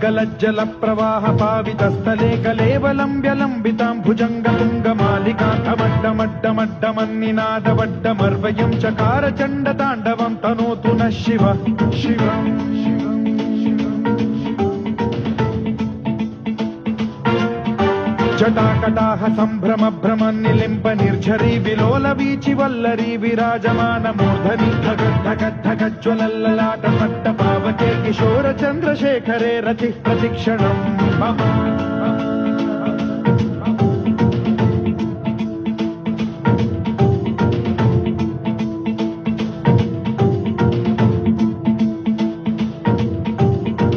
गलज्जल प्रवाह पावितस्थले कलेवलम्ब्यलम्बितां भुजङ्गतुङ्गमालिकान्तमड्डमड्डमड्डमन्निनादवड्डमर्वयं चकार चण्डताण्डवं तनोतु नः शिव शिवम् जटाकटाह सम्भ्रम भ्रम निलिम्ब निर्झरी विलोल वीचि वल्लरी विराजमान मूर्धनि धगद्धगद्धगज्ज्वलल्ललाट पट्ट पावके किशोर चन्द्रशेखरे रतिः प्रतिक्षणम् मम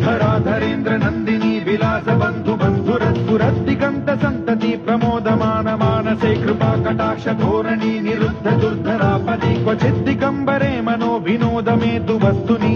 धराधरेन्द्र नन्दिनी विलास बन्धु बन्धुरस्फुरद्दिगन्त सन्तति प्रमोदमान मानसे कृपा कटाक्ष धोरणी निरुद्ध दुर्धरापदि क्वचिद्दिगम्बरे मनो विनोदमेतु वस्तुनि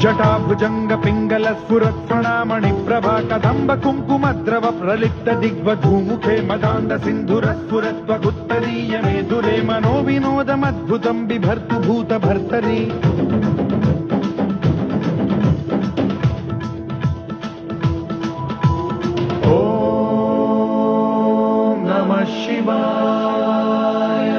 जटा भुजंग पिंगल स्फुरत्फणामणि प्रभा कदम्ब कुङ्कुमद्रव प्रलिप्त दिग्वधूमुखे मदान्द सिन्धुर स्फुरत्वगुत्तरीय मेधुरे मनो विनोदमद्भुतं बिभर्तु भूत भर्तरि ॐ नमः शिवाय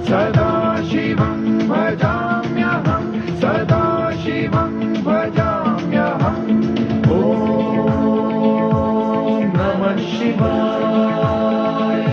सदा शिवं भजाम्यहं सदा शिवं भजाम्यहम् ॐ नमः शिवाय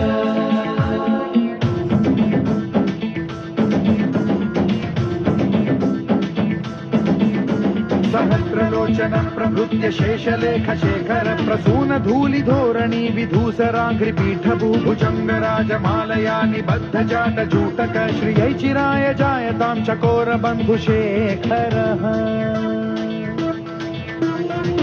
सहस्रलोचनं प्रभृत्य शेषलेख शेखर प्रसून धूलि धोरणी विधूसराङ्घ्रिपीठभूभुजङ्गराजमालया निबद्ध जाट जूटक श्रियै चिराय जायतां चकोर बन्धुशेखरः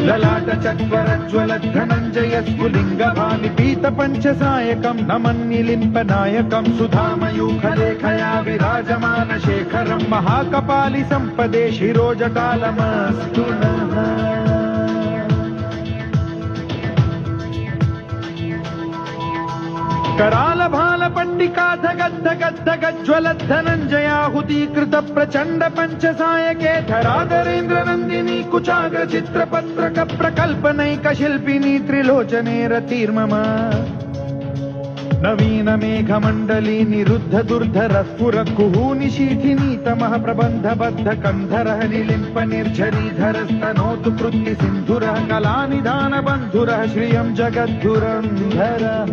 ललाट चत्वरज्ज्वल धनञ्जय स्फुलिङ्गभानि पीत पञ्चसायकं नमन्निलिम्पनायकं सुधामयूखलेखया विराजमान शेखरं महाकपालि सम्पदे शिरोजटालमस्तु नः कराल भाल पट्टिका धगद्धगद्धगज्ज्वल धनञ्जयाहुतीकृत प्रचण्ड पञ्चसायके धराधरेन्द्र नन्दिनी कुचाग्र चित्रपत्रक प्रकल्पनैक शिल्पिनी त्रिलोचने रतिर्मम नवीन मेघमण्डली निरुद्ध दुर्धर स्फुर कुहूनिशीथिनी तमः प्रबन्धबद्ध कन्धरः निलिम्प निर्झरीधरस्तनोतु कृत्ति सिन्धुरः कलानिधान बन्धुरः श्रियं जगद्धुरन्धरः